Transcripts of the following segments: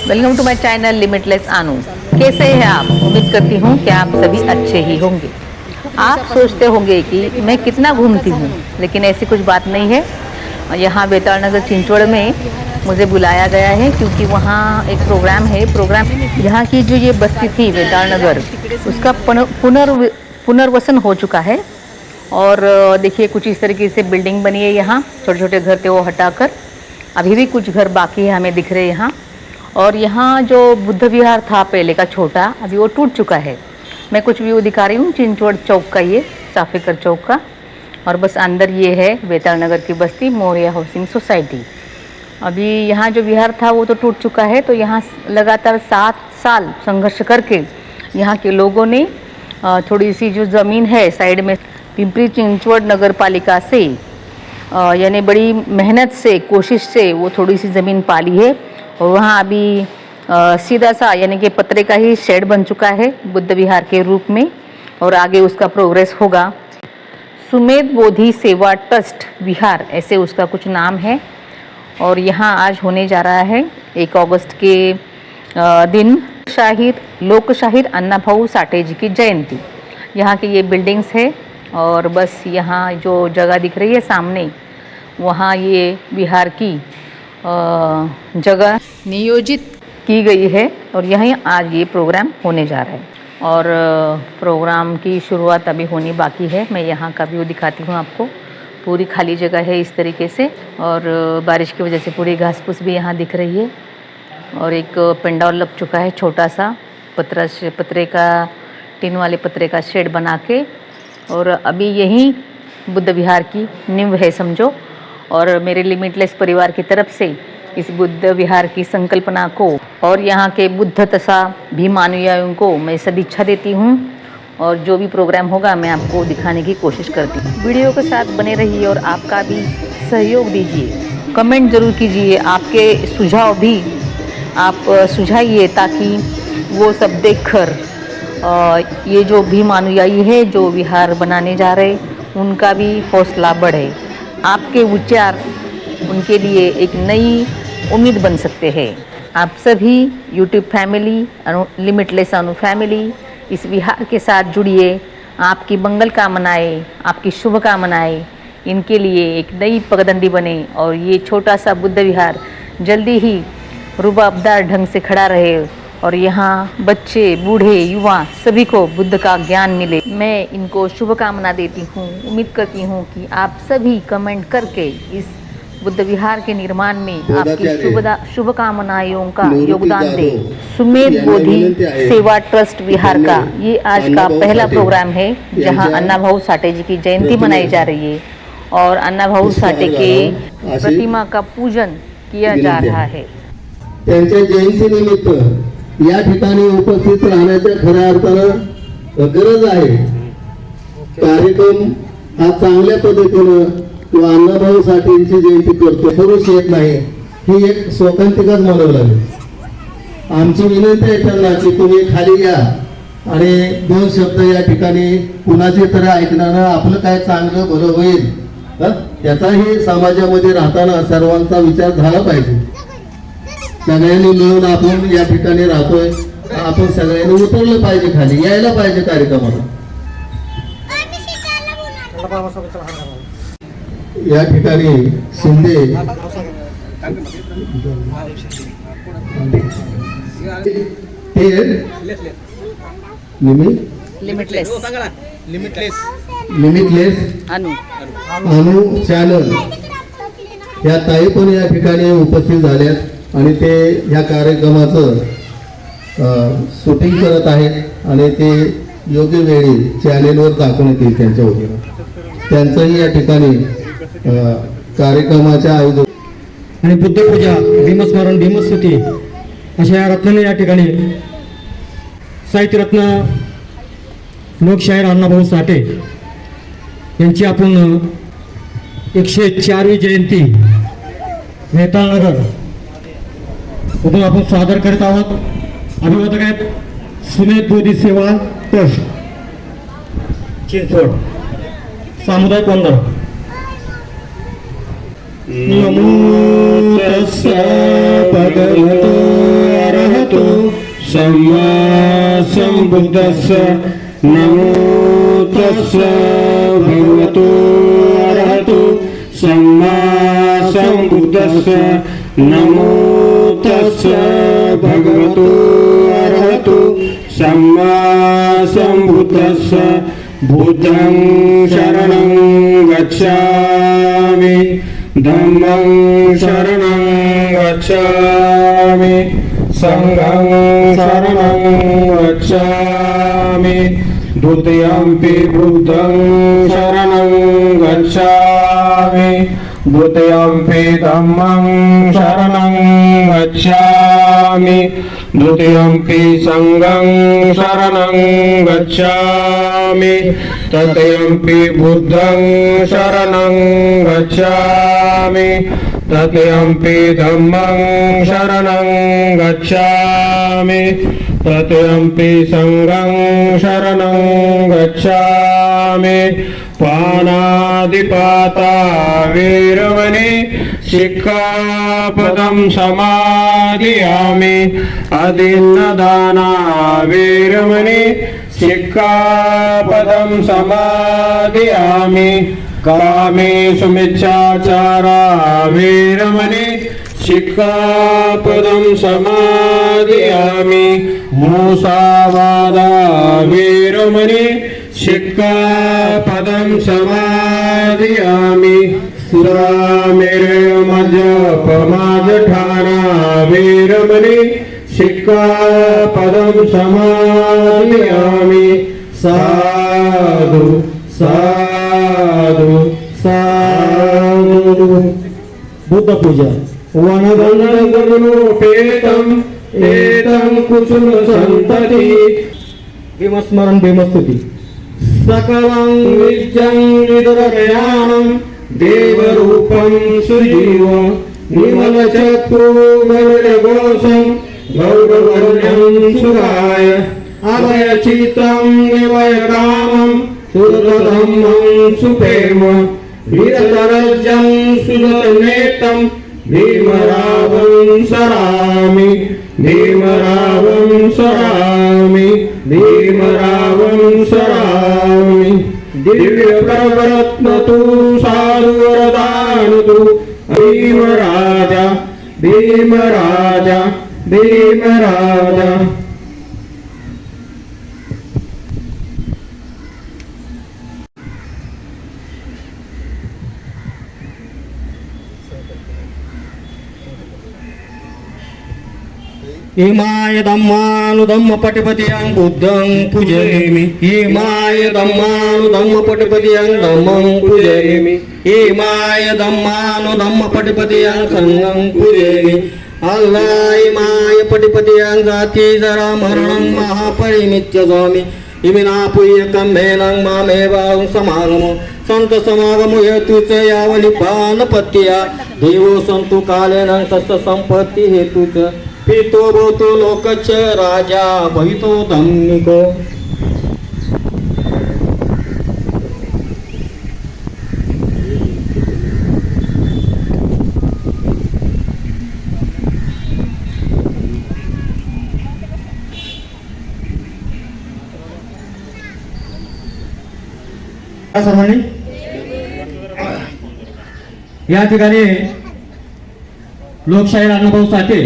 Welcome to my channel limitless Anu. कैसे हैं आप? उम्मीद करती हूँ कि आप सभी अच्छे ही होंगे। आप सोचते होंगे कि मैं कितना घूमती हूँ, लेकिन ऐसी कुछ बात नहीं है। यहाँ बेताल नगर चिंचवड़ में मुझे बुलाया गया है क्योंकि वहाँ एक प्रोग्राम है। यहाँ की जो ये बस्ती थी बेताल नगर, उसका पुनर्वसन हो चुका है। और देखिए कुछ इस तरीके से बिल्डिंग बनी है। यहाँ छोटे छोटे घर थे वो हटाकर अभी भी कुछ घर बाकी है हमें दिख रहे यहाँ। और यहाँ जो बुद्ध विहार था पहले का छोटा, अभी वो टूट चुका है। मैं कुछ व्यू दिखा रही हूँ चिंचवड़ चौक का, ये चाफेकर चौक का। और बस अंदर ये है बेताल नगर की बस्ती मौर्य हाउसिंग सोसाइटी। अभी यहाँ जो विहार था वो तो टूट चुका है, तो यहाँ लगातार 7 साल संघर्ष करके यहाँ के लोगों ने थोड़ी सी जो ज़मीन है साइड में पिंपरी चिंचवड़ नगर पालिका से यानी बड़ी मेहनत से कोशिश से वो थोड़ी सी ज़मीन पाली है। और वहाँ अभी सीधा सा यानी कि पत्रे का ही शेड बन चुका है बुद्ध विहार के रूप में, और आगे उसका प्रोग्रेस होगा। सुमेध बोधि सेवा ट्रस्ट विहार ऐसे उसका कुछ नाम है। और यहाँ आज होने जा रहा है 1 अगस्त के दिन लोकशाहीर अन्ना भाऊ साठे जी की जयंती। यहाँ की ये बिल्डिंग्स है और बस यहाँ जो जगह दिख रही है सामने, वहाँ ये विहार की जगह नियोजित की गई है और यहीं आज ये प्रोग्राम होने जा रहा है। और प्रोग्राम की शुरुआत अभी होनी बाकी है। मैं यहाँ का व्यू दिखाती हूँ आपको। पूरी खाली जगह है इस तरीके से, और बारिश की वजह से पूरी घास फूस भी यहाँ दिख रही है। और एक पंडाल लग चुका है छोटा सा पतरे का, टीन वाले पतरे का शेड बना के। और अभी यही बुद्ध विहार की नींव है समझो। और मेरे लिमिटलेस परिवार की तरफ से इस बुद्ध विहार की संकल्पना को और यहाँ के बुद्ध तथा भीम अनुयायियों को मैं सदिच्छा देती हूँ। और जो भी प्रोग्राम होगा मैं आपको दिखाने की कोशिश करती हूँ। वीडियो के साथ बने रहिए और आपका भी सहयोग दीजिए। कमेंट ज़रूर कीजिए, आपके सुझाव भी आप सुझाइए ताकि वो सब देखकर ये जो भीम अनुयायी है जो विहार बनाने जा रहे, उनका भी हौसला बढ़े। आपके विचार उनके लिए एक नई उम्मीद बन सकते हैं। आप सभी यूट्यूब फैमिली, लिमिटलेस अनु फैमिली इस विहार के साथ जुड़िए। आपकी मंगल कामनाएं, आपकी शुभकामनाएं इनके लिए एक नई पगडंडी बने और ये छोटा सा बुद्ध विहार जल्दी ही रुबाबदार ढंग से खड़ा रहे और यहाँ बच्चे, बूढ़े, युवा सभी को बुद्ध का ज्ञान मिले। मैं इनको शुभकामना देती हूँ। उम्मीद करती हूँ कि आप सभी कमेंट करके इस बुद्ध विहार के निर्माण में आपकी शुभकामनाओं का योगदान दें। सुमेध बोधि सेवा ट्रस्ट विहार का ये आज का पहला प्रोग्राम है जहाँ अन्ना भाऊ साठे जी की जयंती मनाई जा रही है और अन्ना भाऊ साठे के प्रतिमा का पूजन किया जा रहा है। त्यांच्या जयंतीनिमित्त या ठिकाणी उपस्थित राहण्याच्या खऱ्या अर्थानं गरज आहे। कार्यक्रम हा चांगल्या पद्धतीनं किंवा अण्णाभाऊ साठेंची जयंती करतो करूच येत नाही, ही एक शोकांतिकाच म्हणावं लागेल। आमची विनंती आहे त्यांना की तुम्ही खाली या आणि 2 शब्द या ठिकाणी कुणाचे तरी ऐकण्यानं आपलं काय चांगलं भलं होईल त्याचाही समाजामध्ये राहताना सर्वांचा विचार झाला पाहिजे। सगळ्यांनी मिळून आपण या ठिकाणी राहतोय, आपण सगळ्यांनी उतरलं पाहिजे, खाली यायला पाहिजे कार्यक्रमाला। या ठिकाणी शिंदे लिमिटलेस अनु चॅनल या ताई पण या ठिकाणी उपस्थित झाल्यात आणि ते या कार्यक्रमाचं शूटिंग करत आहेत आणि ते योग्य वेळी चॅनेलवर दाखवण्यात येईल त्यांच्या वतीनं। त्यांचंही या ठिकाणी कार्यक्रमाच्या आयोजक आणि बुद्धपूजा, भीमस्मरण, भीमस्तुती अशा या रत्नाने या ठिकाणी साहित्यरत्न लोकशाहीर अण्णाभाऊ साठे यांची आपण 104वी जयंती बेताल नगर उद्या आपण सादर करत आहोत। अभिवादक आहेत सुमेध बोधी सेवा ट्रस्ट चिंचवड सामुदायिक वंदन। नमो तस्सा भगवतो अरहतो सम्मा सम्बुद्धस्स नमो तस्स भगवतो अरहतो सम्मा सम्बुद्धस्स नमो तस्स भगवतो अरहतो सम्मा सम्बुद्धस्स बुद्धं शरणं गच्छामि धम्मं शरणं गच्छामि संघं शरणं गच्छामि द्वितीयंपि बुद्धं शरणं गच्छामि द्वितीयंपि धम्मं शरणं गच्छामि द्वितीयंपि संघं शरणं गच्छामि तृतीयंपि बुद्धं शरणं गच्छामि तृतीयंपि धम्मं शरणं गच्छामि तृतीयंपि संघं शरणं गच्छामि पानादिपाता वीरमणि शिक्षापदं समादियामि अदिन्नदाना वीरमणि शिक्षापदं समादियामि कामेषु मिच्छाचारा वीरमणि शिक्षापदं समादियामि मूसावादा वीरमणि शिक्षापदं समादियामि सुरामेरमद्यपमादठाना वीरमणि शिक्षापदं समादियामि साधु साधु साधु बुद्ध पूजा वनगणगणोपेतं एतं कुसुम संतति भीमस्मरण भीमस्तुती सकलं विद्यं विदुरज्ञानं देवरूपं सुजीव निर्मलचक्षुर्गरुडघोषं गौरवर्णं सुराय अभयचित्तं निवयकामं सुरधम्मं सुप्रेम वीरतरजं सुजतनेतं भीमरावं सरामि भीमरावं सरामि भीमरावं सरामि दिव्यप्रवरत्नतु साधुवरदानतु भीमराजा भीमराजा भीमराजा इमाय धम्मानुधम्म पटिपतियं बुद्धं पूजयामि इमाय धम्मानुधम्म पटिपतियं धम्मं पूजयामि इमाय धम्मानुधम्म पटिपतियं संघं पूजयामि अल्लाह इमाय पटिपतियं जाति जरा मरणं महापरिमित्य स्वामी इमिना पुय्यकं मेनं मामेवां समागमो संत समागमो हेतुच यावनि पानपत्या देवो संतु कालेन तस्य संपत्ति हेतुच पितो भवतो लोकच राजा भवितो धम्मिको सर्वांनी या ठिकाणी लोकशाहीर अण्णाभाऊ साठे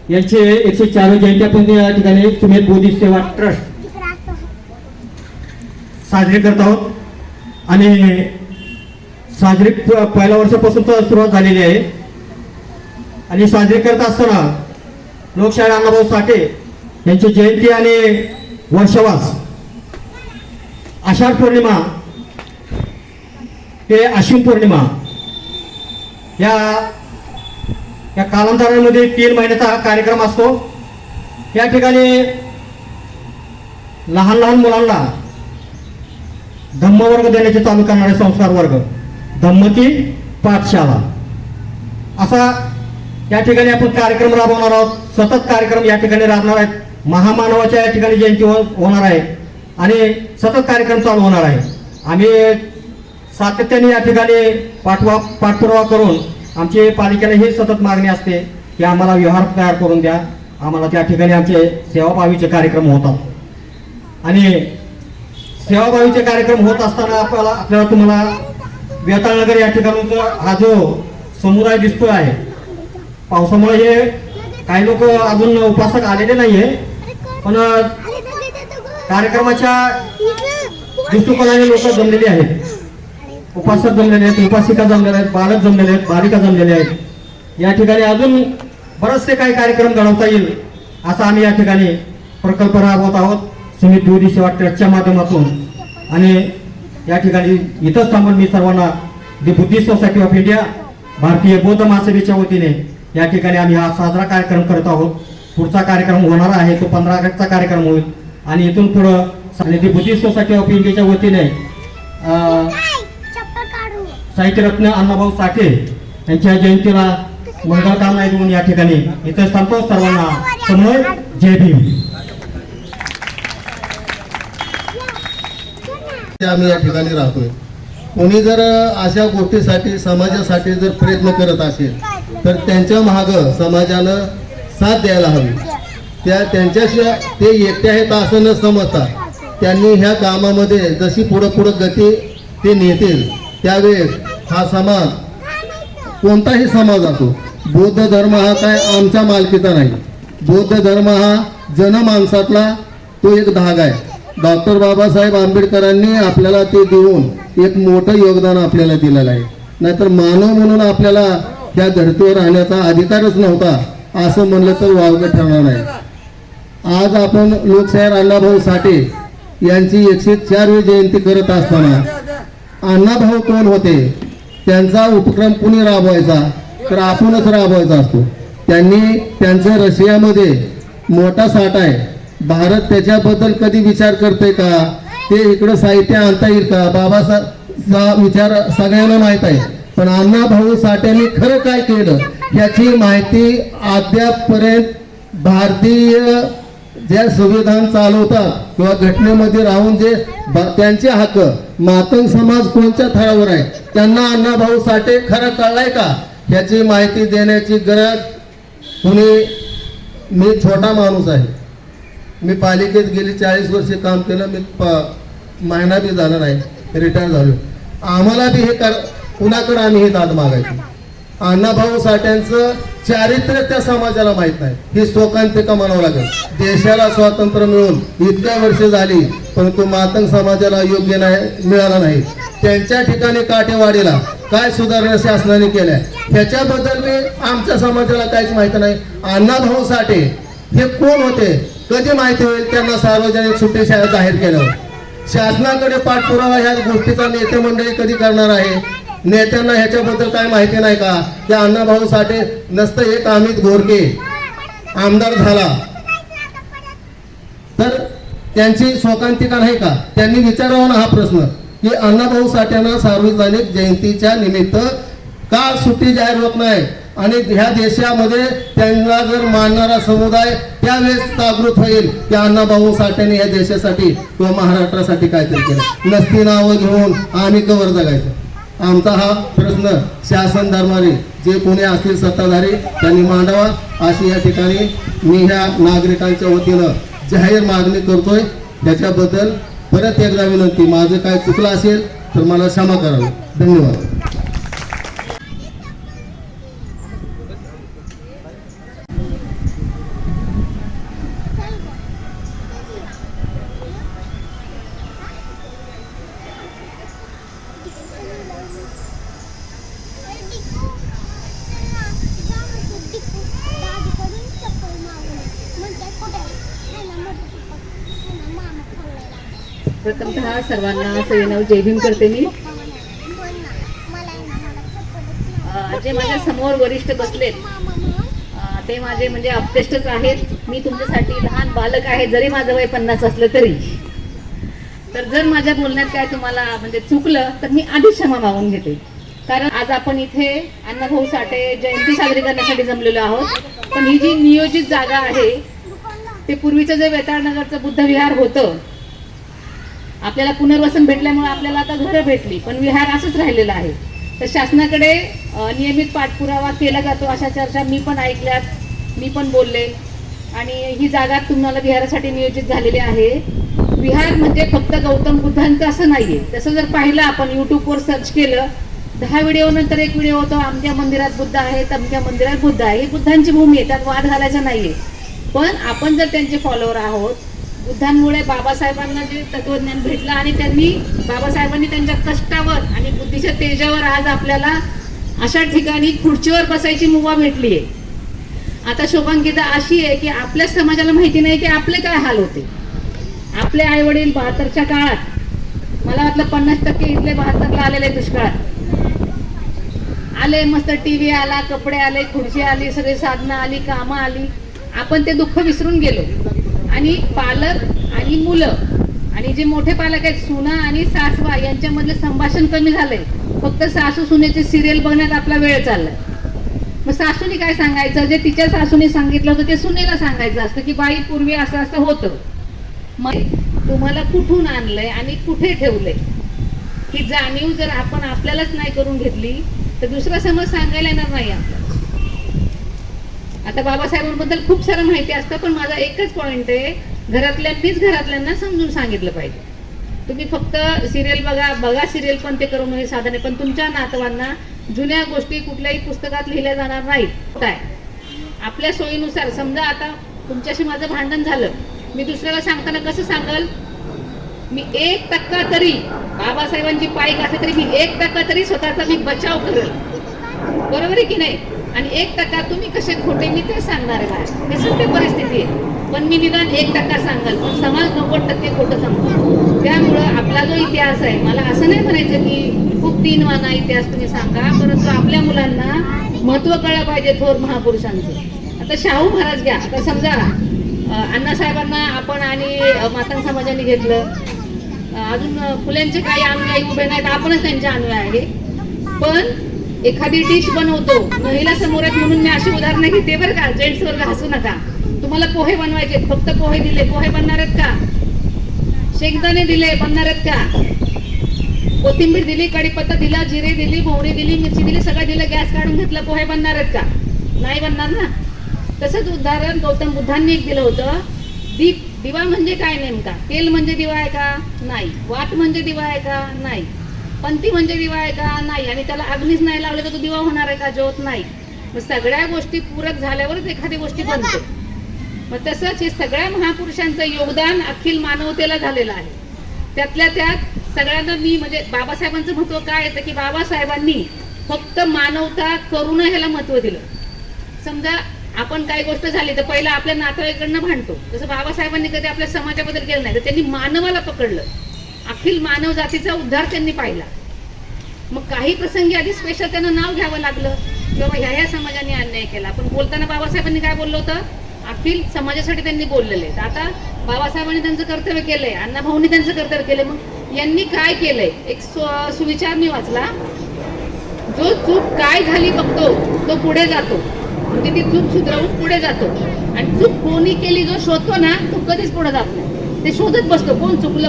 यांचे 104 जयंती आपण या ठिकाणी सुमेध बोधी सेवा ट्रस्ट साजरी करत आहोत आणि साजरी पहिल्या वर्षापासून सुरुवात झालेली आहे आणि साजरी करत असताना लोकशाहीर अण्णाभाऊ साठे यांची जयंती आणि वर्षवास आषाढ पौर्णिमा ते आश्विन पौर्णिमा या कालांतरामध्ये 3 महिन्याचा हा कार्यक्रम असतो। या ठिकाणी लहान लहान मुलांना धम्मवर्ग देण्याचे चालू करणारे संस्कार वर्ग धम्मती पाठशाला असा या ठिकाणी आपण कार्यक्रम राबवणार आहोत। सतत कार्यक्रम या ठिकाणी राबणार आहेत। महामानवाच्या या ठिकाणी जयंती होणार आहे आणि सतत कार्यक्रम चालू होणार आहे। आम्ही सातत्याने या ठिकाणी पाठपुरावा करून आमची पालिकेला ही सतत मागणी असते की आम्हाला व्यवहार तयार करून द्या आम्हाला त्या ठिकाणी आमचे सेवाभावीचे कार्यक्रम होतात आणि सेवाभावीचे कार्यक्रम होत असताना आपल्याला तुम्हाला वेताळनगर या ठिकाणचा हा जो समुदाय दिसतो आहे, पावसामुळे हे काही लोक अजून उपासक आलेले नाहीये, पण कार्यक्रमाच्या दृष्टिकोनाने लोक जमलेले आहेत, उपासक जमलेले आहेत, उपासिका जमलेले आहेत, बालक जमलेले आहेत, बालिका जमलेले आहेत. या ठिकाणी अजून बरेचसे काही कार्यक्रम घडवता येईल असा आम्ही या ठिकाणी प्रकल्प राबवत आहोत सुमित द्विवेदी सेवा ट्रस्टच्या माध्यमातून. आणि या ठिकाणी इथंच थांबून मी सर्वांना दी बुद्धिस्ट सोसायटी ऑफ इंडिया भारतीय बौद्ध महासभेच्या वतीने या ठिकाणी आम्ही हा साजरा कार्यक्रम करत आहोत. पुढचा कार्यक्रम होणार आहे तो 15 ऑगस्टचा कार्यक्रम होईल आणि इथून पुढं दी बुद्धिस्ट सोसायटी ऑफ इंडियाच्या वतीने साहित्यरत्न अण्णाभाऊ साठे यांच्या जयंतीला मंगलकामना देऊन या ठिकाणी इथं थांबतो. सर्वांना समोर जय भीम. आम्ही या ठिकाणी राहतोय. कोणी जर अशा गोष्टीसाठी समाजासाठी जर प्रयत्न करत असेल तर त्यांच्या मागं समाजानं साथ द्यायला हवी. त्यांच्याशिवाय ते एकटे आहेत असं न समजता त्यांनी ह्या कामामध्ये जशी पुढं गती ते नेतील त्यावेळेस हा समाज कोणताही समाज असो, बौद्ध धर्म हा काय आमच्या मालकीचा नाही. बौद्ध धर्म हा जनमानसातला तो एक धागा आहे. डॉक्टर बाबासाहेब आंबेडकरांनी आपल्याला ते देऊन एक मोठं योगदान आपल्याला दिलेलं आहे. नाहीतर मानव म्हणून आपल्याला त्या धर्तीवर राहण्याचा अधिकारच नव्हता असं म्हणलं तर वावगं ठरणार नाही. आज आपण लोकशाहीर अण्णाभाऊ साठे यांची 104वी जयंती करत असताना अण्णाभाऊ कोण होते, त्यांचा उपक्रम कुणी राबवायचा तर आपणच राबवायचा असतो. त्यांनी त्यांच्या रशियामध्ये मोठा साठा आहे. भारत त्याच्याबद्दल कधी विचार करते का, ते इकडं साहित्य आणता येईल का, बाबासाहेबचा विचार सगळ्यांना माहीत आहे. पण अण्णाभाऊ साठ्यांनी खरं काय केलं याची माहिती अद्यापपर्यंत भारतीय ज्या संविधान चालवतात किंवा घटनेमध्ये राहून जे त्यांचे हक्क मातंग समाज कोणत्या थरावर आहे त्यांना अण्णाभाऊ साठे खरं कळलाय का ह्याची माहिती देण्याची गरज कुणी. मी छोटा माणूस आहे. मी पालिकेत गेली 40 वर्षे काम केलं. मी महिना बी झाला नाही, रिटायर झालो. आम्हाला बी हे कुणाकडे आम्ही हे दाद मागायची. अण्णाभाऊ साठ्यांचं चारित्र्य त्या समाजाला माहीत नाही. ही शोकांतिका म्हणावं लागेल. देशाला स्वातंत्र्य मिळून इतक्या वर्ष झाली परंतु मातंग समाजाला योग्य नाही मिळाला नाही. त्यांच्या ठिकाणी काठेवाडीला काय सुधारणा शासनाने केल्या ह्याच्याबद्दल मी आमच्या समाजाला काहीच माहिती नाही. अण्णाभाऊ साठे हे कोण होते कधी माहिती होईल त्यांना सार्वजनिक सुट्टी जाहीर केल्यावर. शासनाकडे पाठपुरावा ह्या गोष्टीचा नेते मंडळी कधी करणार आहे. नेत्यांना ह्याच्याबद्दल काय माहिती नाही का की अण्णाभाऊ साठे नसतं एक अमित घोरके आमदार झाला तर त्यांची शोकांतिका नाही का. त्यांनी विचारावा ना हा प्रश्न की अण्णाभाऊ साठ्यांना सार्वजनिक जयंतीच्या निमित्त का सुट्टी जाहीर होत नाही आणि ह्या देशामध्ये त्यांना जर मानणारा समुदाय त्यावेळेस जागृत होईल की अण्णाभाऊ साठ्यांनी या देशासाठी किंवा महाराष्ट्रासाठी काहीतरी केलं. नसती नावं घेऊन आम्ही कवर जगायचं. आमचा हा प्रश्न शासन दरबारी जे कोणी असतील सत्ताधारी त्यांनी मांडावा अशी या ठिकाणी मी ह्या नागरिकांच्या वतीनं जाहीर मागणी करतोय. त्याच्याबद्दल परत एकदा विनंती, माझं काय चुकलं असेल तर मला क्षमा करावी. धन्यवाद. प्रथमतः सर्वांना सविनय जय भीम करते मी. जे माझ्या समोर वरिष्ठ बसलेत ते माझे म्हणजे अपतेष्टच आहेत. मी तुमच्यासाठी लहान बालक आहे जरी माझं वय 50 असलं तरी. तर जर माझ्या बोलण्यात काय तुम्हाला म्हणजे चुकलं तर मी आधीच क्षमा मागून घेते. कारण आज आपण इथे अण्णाभाऊ साठे जयंती साजरी करण्यासाठी जमलेलो आहोत. पण ही जी नियोजित जागा आहे ते पूर्वीचं जे वेताळनगरचं बुद्ध विहार होतं, आपल्याला पुनर्वसन भेटल्यामुळे आपल्याला आता घरं भेटली पण विहार असंच राहिलेलं आहे. तर शासनाकडे नियमित पाठपुरावा केला जातो अशा चर्चा मी पण ऐकल्यात, मी पण बोलले. आणि ही जागा तुम्हाला विहारासाठी नियोजित झालेली आहे. विहार म्हणजे फक्त गौतम बुद्धांचं असं नाहीये. तसं जर पाहिलं आपण यूट्यूबवर सर्च केलं 10 व्हिडिओ नंतर एक व्हिडिओ होतो अमक्या मंदिरात बुद्ध आहे, तमक्या मंदिरात बुद्ध आहे. ही बुद्धांची भूमी आहे, त्यात वाद घालायचा नाहीये. पण आपण जर त्यांचे फॉलोअर आहोत, बुद्धांमुळे बाबासाहेबांना जे तत्वज्ञान भेटलं आणि बाबासाहेबांनी त्यांच्या कष्टावर आणि बुद्धीच्या तेजावर आज आपल्याला अशा ठिकाणी खुर्चीवर बसायची मुभा भेटली आहे. आता शोभांकिता अशी आहे की आपल्या समाजाला माहिती नाही की आपले काय हाल होते. आपले आई वडील 72च्या काळात, मला वाटलं 50% इथले 72ला आलेले दुष्काळात आले. मस्त टीव्ही आला, कपडे आले, खुर्ची आली, सगळी साधनं आली, कामं आली. आपण ते दुःख विसरून गेलो. आणि पालक आणि मुलं आणि जे मोठे पालक आहेत सुना आणि सासवा यांच्यामधलं संभाषण कमी झालंय. फक्त सासू सुनेचे सिरियल बघण्यात आपला वेळ चाललाय. मग सासूने काय सांगायचं, जे तिच्या सासूने सांगितलं होतं ते सुनेला सांगायचं असतं की बाई पूर्वी असं असं होतं. मग तुम्हाला कुठून आणलंय आणि कुठे ठेवलंय ही जाणीव जर आपण आपल्यालाच नाही करून घेतली तर दुसरा समज सांगायला येणार नाही आपल्याला. आता बाबासाहेबांबद्दल खूप सारं माहिती असतं, पण माझा एकच पॉइंट आहे, घरातल्यांना समजून सांगितलं पाहिजे. तुम्ही फक्त सिरियल बघा सिरियल पण ते करू नये साधने, पण तुमच्या नातवांना जुन्या गोष्टी कुठल्याही पुस्तकात लिहिल्या जाणार नाहीत. काय आपल्या सोयीनुसार, समजा आता तुमच्याशी माझं भांडण झालं, मी दुसऱ्याला सांगताना कसं सांगल, मी 1% तरी बाबासाहेबांची पाईक असेल तरी मी 1% तरी स्वतःचा मी बचाव करेल. बरोबर आहे की नाही? आणि 1% तुम्ही कसे खोटे मी ते सांगणार आहे बाहेर. हे सत्य परिस्थिती आहे. पण मी निदान 1% सांगाल, पण समाज 90% खोटं सांगतो. त्यामुळं आपला जो इतिहास आहे, मला असं नाही म्हणायचं की खूप 3 वाना इतिहास तुम्ही सांगा, परंतु आपल्या मुलांना महत्व कळलं पाहिजे थोर महापुरुषांचं. आता शाहू महाराज घ्या. आता समजा अण्णासाहेबांना आपण आणि मातंग समाजाने घेतलं, अजून फुल्यांचे काही अनुयायी उभे नाहीत, आपणच त्यांचे अनुयायी आहे. पण एखादी डिश बनवतो, महिला समोर आहेत म्हणून मी अशी उदाहरणं घेते बरं का, जेंट्सवर हसू नका. तुम्हाला पोहे बनवायचे, फक्त पोहे दिले, पोहे बनणार आहेत का? शेंगदाणे दिले, बनणार आहेत का? कोथिंबीर दिली, कढीपत्ता दिला, जिरे दिली, मोहरी दिली, मिरची दिली, सगळं दिलं, गॅस काढून घेतलं, पोहे बनणार आहेत का? नाही बनणार ना. तसंच उदाहरण गौतम बुद्धांनी एक दिलं होतं. दीप, दिवा म्हणजे काय नेमका? तेल म्हणजे दिवा आहे का? नाही. वात म्हणजे दिवा आहे का? नाही. पंथी म्हणजे दिवा आहे का? नाही. आणि त्याला अग्नीच नाही लावले तर तो दिवा होणार आहे का? ज्योत नाही. मग सगळ्या गोष्टी पूरक झाल्यावरच एखादी गोष्टी बनते. मग तसंच हे सगळ्या महापुरुषांचं योगदान अखिल मानवतेला झालेलं आहे. त्यातल्या त्यात सगळ्यांना मी म्हणजे बाबासाहेबांचं महत्व काय येतं की बाबासाहेबांनी फक्त मानवता, करुणा ह्याला महत्व दिलं. समजा आपण काही गोष्ट झाली तर पहिला आपल्या नातेवाईकांना भांडतो, तसं बाबासाहेबांनी कधी आपल्या समाजाबद्दल केलं नाही. तर त्यांनी मानवाला पकडलं, अखिल मानव जातीचा उद्धार त्यांनी पाहिला. मग काही प्रसंगी आधी स्पेशल त्यांना नाव घ्यावं लागलं की बाबा ह्या समाजाने अन्याय केला. पण बोलताना बाबासाहेबांनी काय बोललं होतं? अखिल समाजासाठी त्यांनी बोललेले. आता बाबासाहेबांनी त्यांचं कर्तव्य केलंय, अण्णाभाऊंनी त्यांचं कर्तव्य केलंय. मग यांनी काय केलंय? एक सुविचार मी वाचला, जो चूक काय झाली बघतो तो पुढे जातो, म्हणजे ती चूक सुधारवून पुढे जातो. आणि चूक कोणी केली जो शोधतो ना तो कधीच पुढे जात नाही, ते शोधत बसतो कोण चुकलं,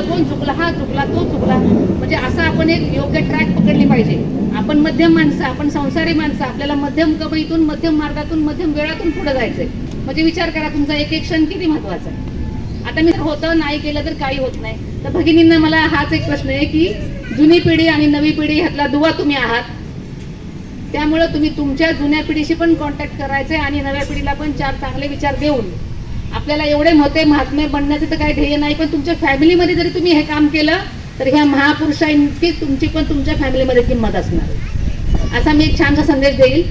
हा चुकला, तो चुकला. म्हणजे असं आपण एक योग्य ट्रॅक पकडली पाहिजे. आपण मध्यम माणसं, आपण संसारी माणसं, आपल्याला मध्यम कमाईतून, मध्यम मार्गातून, मध्यम वेळातून पुढे जायचंय. म्हणजे विचार करा तुमचा एक एक क्षण किती महत्वाचा आहे. आता मी होतं नाही केलं तर काही होत नाही. तर भगिनींना मला हाच एक प्रश्न आहे की जुनी पिढी आणि नवी पिढी ह्यातला दुवा तुम्ही आहात. त्यामुळे तुम्ही तुमच्या जुन्या पिढीशी पण कॉन्टॅक्ट करायचे आणि नव्या पिढीला पण 4 चांगले विचार देऊन, आपल्याला एवढे मोठे महात्मे बनण्याचे तर काही ध्येय नाही, पण तुमच्या फॅमिलीमध्ये जरी तुम्ही हे काम केलं तर ह्या महापुरुषांची तुमची पण तुमच्या फॅमिलीमध्ये किंमत असणार, असा मी एक छानसा संदेश देईल.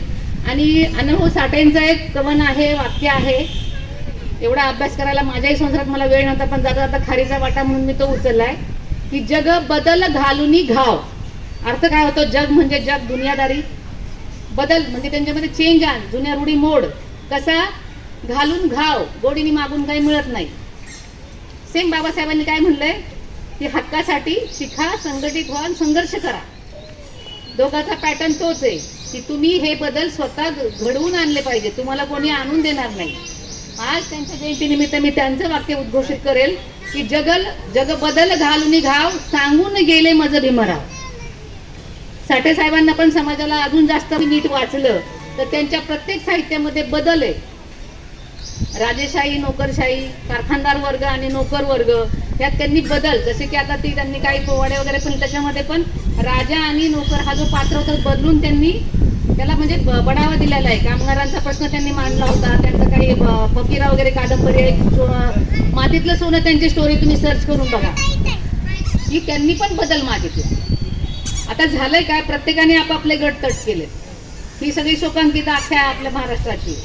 आणि अनुभव साठेंचं एक कवन आहे, वाक्य आहे. एवढा अभ्यास करायला माझ्याही संसारात मला वेळ नव्हता, पण जाता जाता खारीचा वाटा म्हणून मी तो उचललाय की जग बदल घालुनी घाव. अर्थ काय होतो? जग म्हणजे जग, दुनियादारी. बदल म्हणजे त्यांच्यामध्ये चेंज आण, जुन्या रूढी मोड. कसा? घालून घाव, गोडीने मागून काही मिळत नाही. सेम बाबासाहेबांनी काय म्हणलंय की हक्कासाठी शिका, संघटित व्हा, संघर्ष करा. दोघांचा पॅटर्न तोच आहे की तुम्ही हे बदल स्वतः घडवून आणले पाहिजे, तुम्हाला कोणी आणून देणार नाही. आज त्यांच्या जयंतीनिमित्त मी त्यांचं वाक्य उद्घोषित करेल की जग बदल घालून घाव, सांगून गेले मज भीमराव. साठे साहेबांना पण समाजाला अजून जास्त नीट वाचलं तर त्यांच्या प्रत्येक साहित्यामध्ये बदल आहे. राजेशाही, नोकरशाही, कारखानदार वर्ग आणि नोकर वर्ग यात त्यांनी बदल, जसे की आता त्यांनी काही पोवाडे वगैरे पण त्याच्यामध्ये पण राजा आणि नोकर हा जो पात्र होता बदलून त्यांनी त्याला म्हणजे बढावा दिलेला आहे. कामगारांचा प्रश्न त्यांनी मांडला होता. त्यांचं काही फकीरा वगैरे कादंबरी आहे, मातीतलं सोनं त्यांची स्टोरी तुम्ही सर्च करून बघा की त्यांनी पण बदल मागितला. आता झालंय काय, प्रत्येकाने आपापले गट तट केले. ही सगळी शोकांतिका अख्ख्या आपल्या महाराष्ट्राची.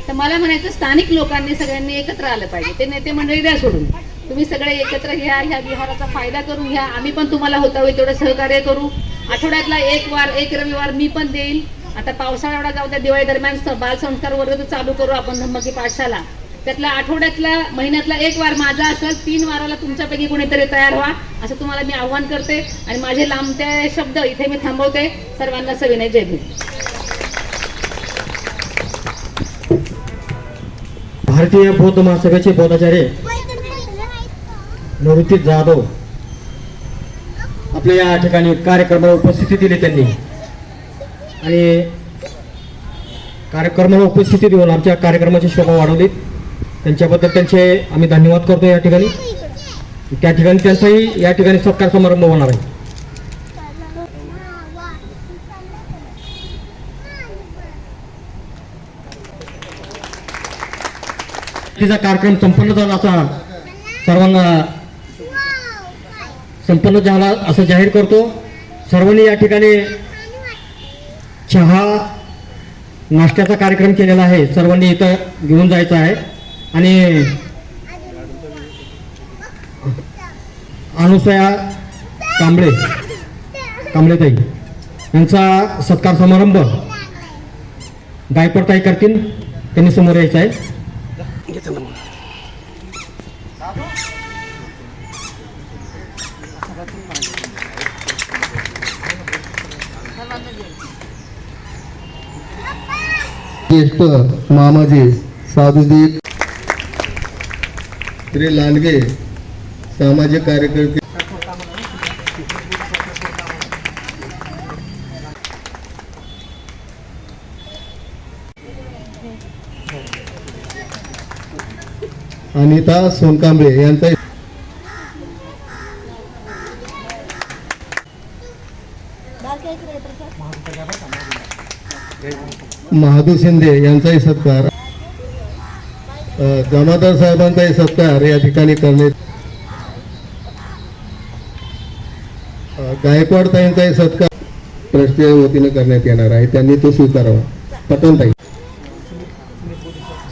तर मला म्हणायचं स्थानिक लोकांनी सगळ्यांनी एकत्र आलं पाहिजे. ते नेते मंडळी द्या सोडून, तुम्ही सगळे एकत्र घ्या, ह्या विहाराचा फायदा करून घ्या. आम्ही पण तुम्हाला होता होईल तेवढं सहकार्य करू. आठवड्यातला एक रविवार मी पण देईल. आता पावसाळा एवढा जाऊ द्या, दिवाळी दरम्यान बालसंस्कार वर्ग चालू करू आपण धम्मकी पाठशाला. त्यातला आठवड्यातला महिन्यातला एक वार माझा असेल, 3 वाराला तुमच्यापैकी कोणीतरी तयार व्हा असं तुम्हाला मी आव्हान करते. आणि माझे लांबते शब्द इथे मी थांबवते. सर्वांना सविनय जय भीम. भारतीय बौद्ध महासभेचे बौद्धाचार्य निवृत्ती जाधव आपल्या या ठिकाणी कार्यक्रमाला उपस्थिती दिली त्यांनी, आणि कार्यक्रमाला उपस्थिती देऊन आमच्या कार्यक्रमाची शोभा वाढवली. त्यांच्याबद्दल त्यांचे आम्ही धन्यवाद करतो. या ठिकाणी त्या ठिकाणी त्यांचाही या ठिकाणी सत्कार समारंभ होणार आहे. तिचा कार्यक्रम संपन्न झाला असं जाहीर करतो. सर्वांनी या ठिकाणी चहा नाश्त्याचा कार्यक्रम केलेला आहे. सर्वांनी इथं घेऊन जायचं आहे. आणि अनुसया कांबळेताई यांचा सत्कार समारंभ गायकवाडताई करतील. त्यांनी समोर यायचं आहे. ज्येष्ठ मामाजी साधुदीप श्री लांडगे सामाजिक कार्यकर्ते अनिता सोनकांबळे यांचा महादू शिंदे यांचाही सत्कार, जमादार साहेबांचाही सत्कार या ठिकाणी करण्यात, गायकवाड ताईंचाही सत्कार ट्रस्टच्या वतीने करण्यात येणार आहे. त्यांनी तो स्वीकारावा. पटणताई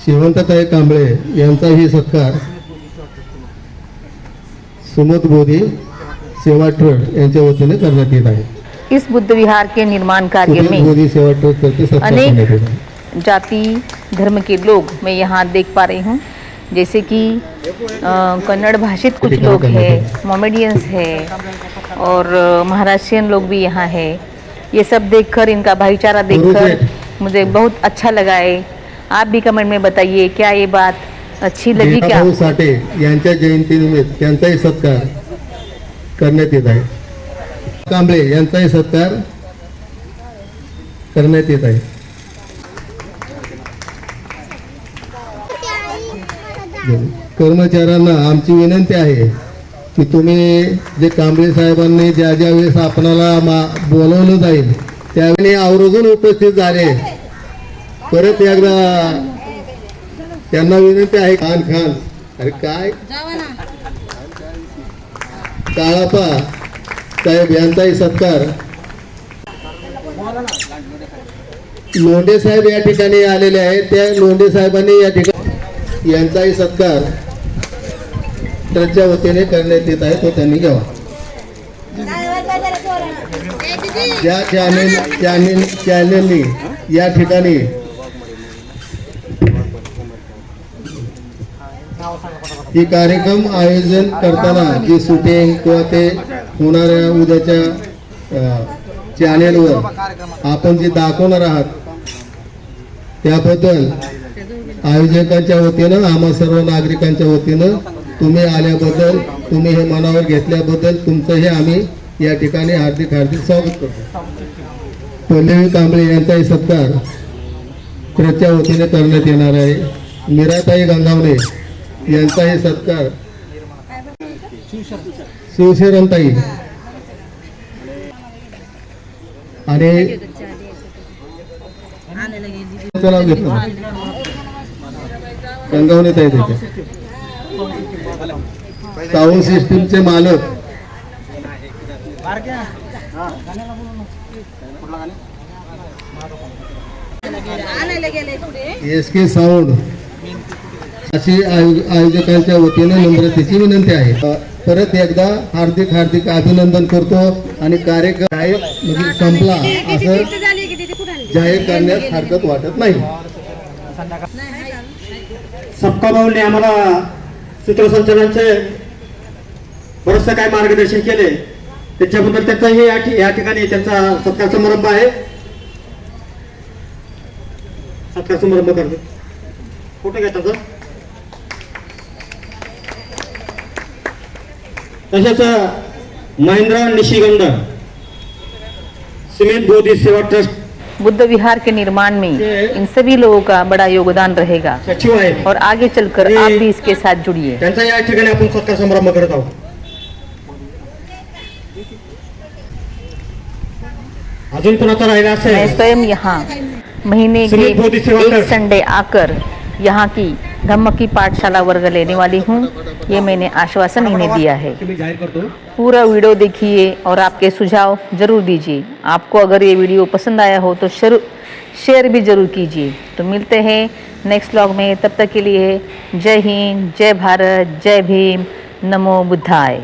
शेवंतताई कांबळे यांचाही सत्कार सुमत बोधी सेवा ट्रस्ट यांच्या वतीने करण्यात येत आहे. इस बुद्ध विहार के निर्माण कार्य सुमत में बोधी सेवा ट्रस्ट करते सत्कार करण्यात अनेक येत आहे. जाति धर्म के लोग मैं यहाँ देख पा रही हूँ, जैसे कि कन्नड़ भाषित कुछ लोग हैं, मोमेडियंस हैं और महाराष्ट्रियन लोग भी यहाँ हैं. ये सब देखकर, इनका भाईचारा देखकर मुझे बहुत अच्छा लगा है. आप भी कमेंट में बताइए क्या ये बात अच्छी लगी क्या. भाऊ साठे यांच्या जयंतीनिमित्त त्यांचाही सत्कार करण्यात येत आहे. कांबळे यांचाही सत्कार करण्यात येत आहे. कर्मचाऱ्यांना आमची विनंती आहे की तुम्ही जे कांबळे साहेबांनी ज्या वेळेस आपणाला बोलवलं जाईल त्यावेळी आवर्जून उपस्थित झाले. परत एकदा त्यांना विनंती आहे. खान अरे काय काळापा साहेब यांचाही सत्कार. लोंढे साहेब या ठिकाणी आलेले आहेत. त्या लोंढे साहेबांनी या ठिकाणी यांचाही सत्कार त्यांच्या वतीने करण्यात येत आहे. तो त्यांनी घ्यावा. ज्या चॅनेलनी या ठिकाणी ही कार्यक्रम आयोजन करताना जी शूटिंग किंवा ते होणाऱ्या उद्याच्या चॅनेलवर आपण जे दाखवणार आहात त्याबद्दल आयोजकांच्या वतीनं, आम्हा सर्व नागरिकांच्या वतीनं तुम्ही आल्याबद्दल, तुम्ही हे मनावर घेतल्याबद्दल तुमचंही आम्ही या ठिकाणी हार्दिक स्वागत करतो. पल्लवी कांबळे यांचाही सत्कार ट्रस्टच्या वतीने करण्यात येणार आहे. मीराताई गंगावणे यांचाही सत्कार शिवशरणताई आणि नाव घेतलं गंगावणे ताई त्याच्या साऊंड सिस्टीमचे मालक SK साऊंड अशी आयोजकांच्या वतीने नम्रतेची विनंती आहे. परत एकदा हार्दिक हार्दिक अभिनंदन करतो आणि कार्यक्रम म्हणजे संपला असं जाहीर करण्यास हरकत वाटत नाही. सबका भाऊने आम्हाला सूत्रसंचालनाचे बरंचसं काय मार्गदर्शन केले त्याच्याबद्दल त्याचाही या ठिकाणी त्यांचा सत्कार समारंभ आहे. सत्कार समारंभ करतो फोटो घेतात. तसेच महेंद्र निशिगंध सिमेंट बोधी सेवा ट्रस्ट बुद्ध विहार के निर्माण में इन सभी लोगों का बड़ा योगदान रहेगा सचिव आहेत और आगे चलकर आप भी इसके साथ जुड़िए. त्यांचा या ठिकाणी आपण सत्कार समारंभ करत आहोत. अजून कोणाचा राहिला मैं असेल स्वयं यहाँ महीने के सुनील बोधी सेवा एक ट्रस्ट. संडे आकर यहाँ की धम्म की पाठशाला वर्ग लेने वाली हूँ. ये मैंने आश्वासन इन्हें दिया है. मी जाहीर करतो. पूरा वीडियो देखिए और आपके सुझाव जरूर दीजिए. आपको अगर ये वीडियो पसंद आया हो तो शेयर भी जरूर कीजिए. तो मिलते हैं नेक्स्ट व्लॉग में. तब तक के लिए जय हिंद, जय भारत, जय भीम, नमो बुद्धाय.